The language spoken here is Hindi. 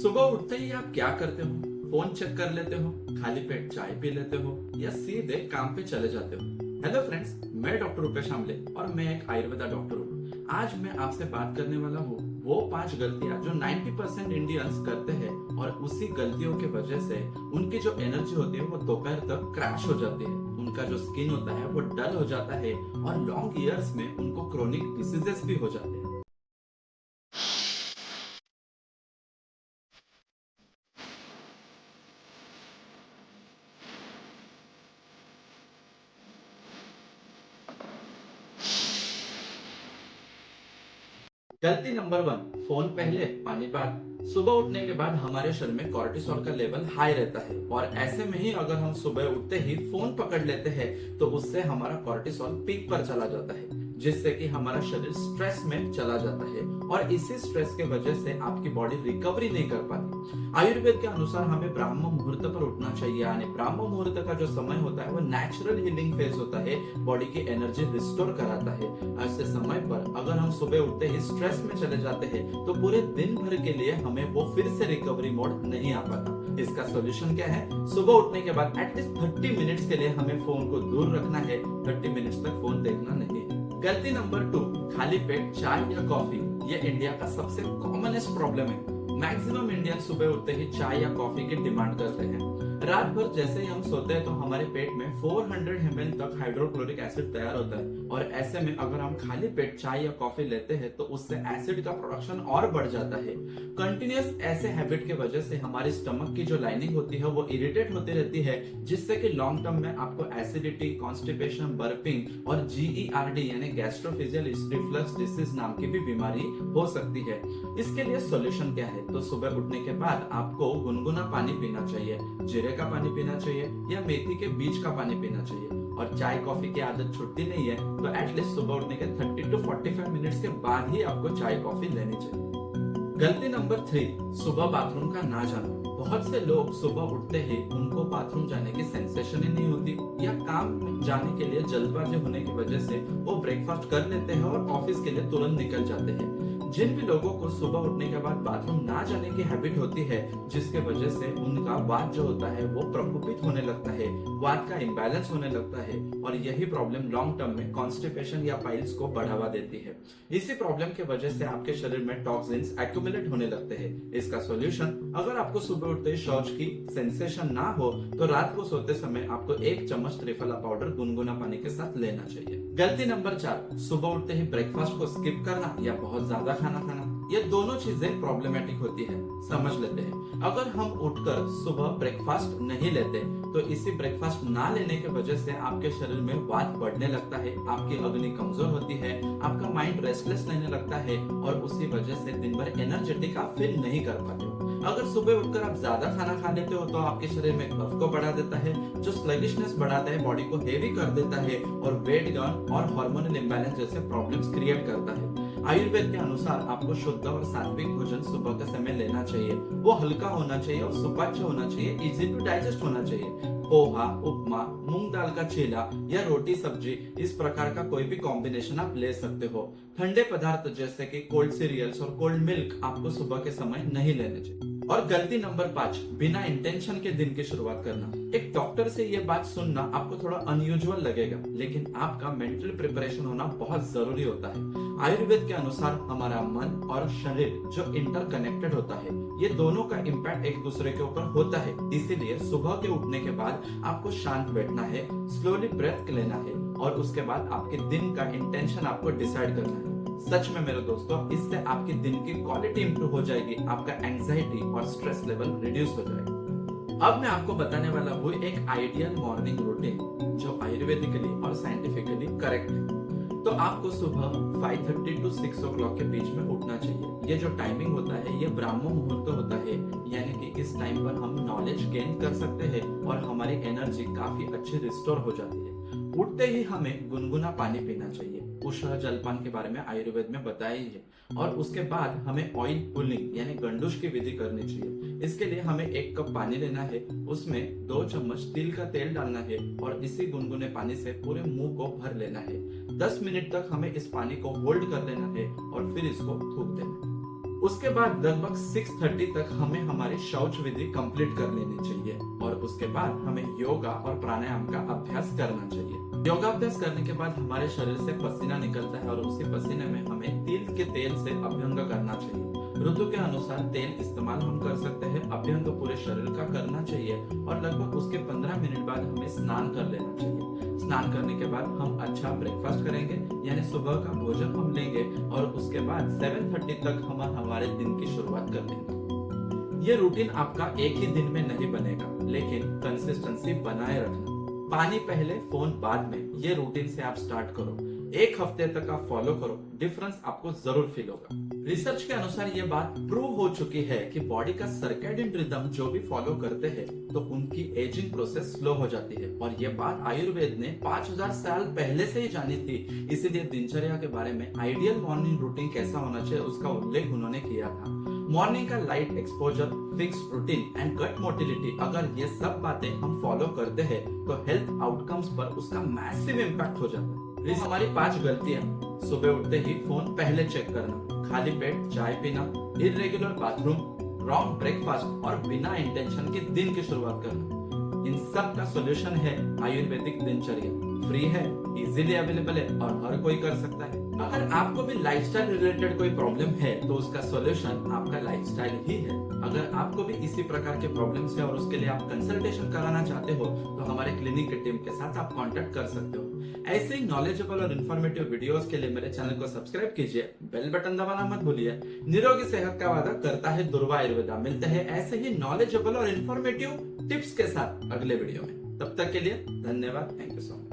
सुबह उठते ही आप क्या करते हो? फोन चेक कर लेते हो, खाली पेट चाय पी लेते हो या सीधे काम पे चले जाते हो? हेलो फ्रेंड्स, मैं डॉक्टर रुपेश आमले और मैं एक आयुर्वेदा डॉक्टर हूँ। आज मैं आपसे बात करने वाला हूँ वो 5 गलतियां जो 90% इंडियंस करते हैं और उसी गलतियों की वजह से उनकी जो एनर्जी होती है वो दोपहर तक क्रैश हो जाती है। उनका जो स्किन होता है वो डल हो जाता है और लॉन्ग ईयर्स में उनको क्रोनिक डिसीजेस भी हो जाते हैं। गलती नंबर 1, फोन पहले पानी बाद। सुबह उठने के बाद हमारे शरीर में कॉर्टिसोल का लेवल हाई रहता है और ऐसे में ही अगर हम सुबह उठते ही फोन पकड़ लेते हैं तो उससे हमारा कॉर्टिसोल पीक पर चला जाता है, जिससे कि हमारा शरीर स्ट्रेस में चला जाता है और इसी स्ट्रेस के वजह से आपकी बॉडी रिकवरी नहीं कर पाती। आयुर्वेद के अनुसार हमें ब्राह्म मुहूर्त पर उठना चाहिए, यानी ब्राह्म मुहूर्त का जो समय होता है वो नेचुरल हीलिंग फेज होता है, बॉडी की एनर्जी रिस्टोर कराता है। ऐसे समय पर अगर हम सुबह उठते ही स्ट्रेस में चले जाते हैं तो पूरे दिन भर के लिए हमें वो फिर से रिकवरी मोड नहीं आ पाता। इसका सॉल्यूशन क्या है? सुबह उठने के बाद एटलीस्ट 30 मिनट्स के लिए हमें फोन को दूर रखना है, 30 मिनट्स तक फोन देखना नहीं है। गलती नंबर 2, खाली पेट चाय या कॉफी। ये इंडिया का सबसे कॉमनेस्ट प्रॉब्लम है। मैक्सिमम इंडियन सुबह उठते ही चाय या कॉफी की डिमांड करते हैं। रात भर जैसे ही हम सोते हैं तो हमारे पेट में 400 ml तक हाइड्रोक्लोरिक एसिड तैयार होता है और ऐसे में अगर हम खाली पेट चाय या कॉफी लेते हैं तो उससे एसिड का प्रोडक्शन और बढ़ जाता है। कंटिन्यूअस ऐसे हैबिट की वजह से हमारी स्टमक की जो लाइनिंग होती है वो इरिटेट होती रहती है, जिससे कि लॉन्ग टर्म में आपको एसिडिटी, कॉन्स्टिपेशन, बर्पिंग और GERD यानी गैस्ट्रोफेजियल रिफ्लक्स डिसीज नाम की भी बीमारी हो सकती है। इसके लिए सॉल्यूशन क्या है? तो सुबह उठने के बाद आपको गुनगुना पानी पीना चाहिए, जीरे का पानी पीना चाहिए या मेथी के बीज का पानी पीना चाहिए। और चाय कॉफी की आदत छुट्टी नहीं है तो एटलीस्ट सुबह उठने के 30 to 45 मिनट्स के बाद ही आपको चाय कॉफी लेनी चाहिए। गलती नंबर 3, सुबह बाथरूम का ना जाना। बहुत से लोग सुबह उठते ही उनको बाथरूम जाने की सेंसेशन ही नहीं होती या काम में जाने के लिए जल्दबाजी होने की वजह से वो ब्रेकफास्ट कर लेते हैं और ऑफिस के लिए तुरंत निकल जाते हैं। जिन भी लोगों को सुबह उठने के बाद बाथरूम ना जाने की हैबिट होती है, जिसके वजह से उनका वात जो होता है वो प्रकोपित होने लगता है, वात का इम्बैलेंस होने लगता है और यही प्रॉब्लम लॉन्ग टर्म में कॉन्स्टिपेशन या पाइल्स को बढ़ावा देती है। इसी प्रॉब्लम के वजह से आपके शरीर में टॉक्सिन्स एक्यूमुलेट होने लगते हैं। इसका सॉल्यूशन, अगर आपको सुबह उठते ही शौच की सेंसेशन ना हो तो रात को सोते समय आपको 1 चम्मच त्रिफला पाउडर गुनगुना पानी के साथ लेना चाहिए। गलती नंबर 4, सुबह उठते ही ब्रेकफास्ट को स्किप करना या बहुत ज्यादा खाना खाना। ये दोनों चीजें प्रॉब्लमेटिक होती है। समझ लेते हैं, अगर हम उठकर सुबह ब्रेकफास्ट नहीं लेते तो इसी ब्रेकफास्ट ना लेने की वजह से आपके शरीर में वात बढ़ने लगता है, आपकी अग्नि कमजोर होती है, आपका माइंड रेस्टलेस रहने लगता है और उसी वजह से दिन भर एनर्जेटिक आप फील नहीं कर पाते हो। अगर सुबह उठकर आप ज्यादा खाना खा लेते हो तो आपके शरीर में कफ को बढ़ा देता है, जो स्लगिशनेस बढ़ाता है, बॉडी को हेवी कर देता है और वेट गेन और हार्मोनल इंबैलेंस जैसे प्रॉब्लम्स क्रिएट करता है। आयुर्वेद के अनुसार आपको शुद्ध और सात्विक भोजन सुबह के समय लेना चाहिए। वो हल्का होना चाहिए और सुपाच्य होना चाहिए, इजी टू डाइजेस्ट होना चाहिए। पोहा, उपमा, मूंग दाल का चीला या रोटी सब्जी, इस प्रकार का कोई भी कॉम्बिनेशन आप ले सकते हो। ठंडे पदार्थ जैसे कि कोल्ड सीरियल्स और कोल्ड मिल्क आपको सुबह के समय नहीं लेने चाहिए। और गलती नंबर 5, बिना इंटेंशन के दिन की शुरुआत करना। एक डॉक्टर से ये बात सुनना आपको थोड़ा अनयूजुअल लगेगा, लेकिन आपका मेंटल प्रिपरेशन होना बहुत जरूरी होता है। आयुर्वेद के अनुसार हमारा मन और शरीर जो इंटरकनेक्टेड होता है, ये दोनों का इम्पैक्ट एक दूसरे के ऊपर होता है। इसीलिए सुबह के उठने के बाद आपको शांत बैठना है, स्लोली ब्रेथ लेना है और उसके बाद आपके दिन का इंटेंशन आपको डिसाइड करना है। सच में मेरे दोस्तों, इससे आपके दिन की क्वालिटी इंप्रूव हो जाएगी, आपका एंजाइटी और स्ट्रेस लेवल रिड्यूस हो जाएगा। अब मैं आपको बताने वाला हूँ एक आइडियल मॉर्निंग रूटीन जो आयुर्वेदिकली और साइंटिफिकली करेक्ट है। तो आपको सुबह 5:30 to 6 o'clock के बीच में उठना चाहिए। ये जो टाइमिंग होता है ये ब्राह्म मुहूर्त होता है, यानी कि इस टाइम पर हम नॉलेज गेन कर सकते हैं और हमारी एनर्जी काफी अच्छी रिस्टोर हो जाती है। उठते ही हमें गुनगुना पानी पीना चाहिए। उष्ण जलपान के बारे में आयुर्वेद में बताया ही है। और उसके बाद हमें ऑयल पुलिंग यानी गंडूश की विधि करनी चाहिए। इसके लिए हमें 1 कप पानी लेना है, उसमें 2 चम्मच तिल का तेल डालना है और इसी गुनगुने पानी से पूरे मुंह को भर लेना है। 10 मिनट तक हमें इस पानी को होल्ड कर लेना है और फिर इसको थूक देना है। उसके बाद लगभग 6:30 तक हमें हमारी शौच विधि कंप्लीट कर लेनी चाहिए और उसके बाद हमें योगा और प्राणायाम का अभ्यास करना चाहिए। योगाभ्यास करने के बाद हमारे शरीर से पसीना निकलता है और उसी पसीने में हमें तिल के तेल से अभ्यंग करना चाहिए। ऋतु के अनुसार तेल इस्तेमाल हम कर सकते हैं। अभ्यंग पूरे शरीर का करना चाहिए और लगभग उसके 15 मिनट बाद हमें स्नान कर लेना चाहिए। स्नान करने के बाद हम अच्छा ब्रेकफास्ट करेंगे, यानी सुबह का भोजन हम लेंगे और उसके बाद 7:30 तक हम हमारे दिन की शुरुआत कर लेंगे। ये रूटीन आपका एक ही दिन में नहीं बनेगा, लेकिन कंसिस्टेंसी बनाए रखना। पानी पहले फोन बाद में, ये रूटीन से आप स्टार्ट करो। एक हफ्ते तक आप फॉलो करो, डिफरेंस आपको जरूर फील होगा। रिसर्च के अनुसार ये बात प्रूव हो चुकी है कि बॉडी का सर्कैडियन रिदम जो भी फॉलो करते हैं तो उनकी एजिंग प्रोसेस स्लो हो जाती है और ये बात आयुर्वेद ने 5000 साल पहले से ही जानी थी। इसीलिए दिनचर्या के बारे में आइडियल मॉर्निंग रूटीन कैसा होना चाहिए उसका उल्लेख उन्होंने किया था। मॉर्निंग का light exposure, fix routine and gut motility, अगर ये सब बातें हम फॉलो करते हैं तो हेल्थ आउटकम्स पर उसका मैसिव इम्पैक्ट हो जाता है। ये हमारी 5 गलतियां: सुबह उठते ही फोन पहले चेक करना, खाली पेट चाय पीना, इरेगुलर बाथरूम, रॉन्ग ब्रेकफास्ट और बिना इंटेंशन के दिन की शुरुआत करना। इन सब का सॉल्यूशन है आयुर्वेदिक दिनचर्या। फ्री है, इजीली अवेलेबल है और हर कोई कर सकता है। अगर आपको भी लाइफस्टाइल रिलेटेड कोई प्रॉब्लम है तो उसका सॉल्यूशन आपका लाइफस्टाइल ही है। अगर आपको भी इसी प्रकार के प्रॉब्लम्स है और उसके लिए आप कंसल्टेशन कराना चाहते हो तो हमारे क्लिनिक की टीम के साथ आप कांटेक्ट कर सकते हो। ऐसे ही नॉलेजेबल और इन्फॉर्मेटिव वीडियोस के लिए मेरे चैनल को सब्सक्राइब कीजिए, बेल बटन दबाना मत भूलिए। निरोगी सेहत का वादा करता है दुर्वा आयुर्वेदा। मिलते हैं ऐसे ही नॉलेजेबल और इन्फॉर्मेटिव टिप्स के साथ अगले वीडियो में। तब तक के लिए धन्यवाद। Thank you so much.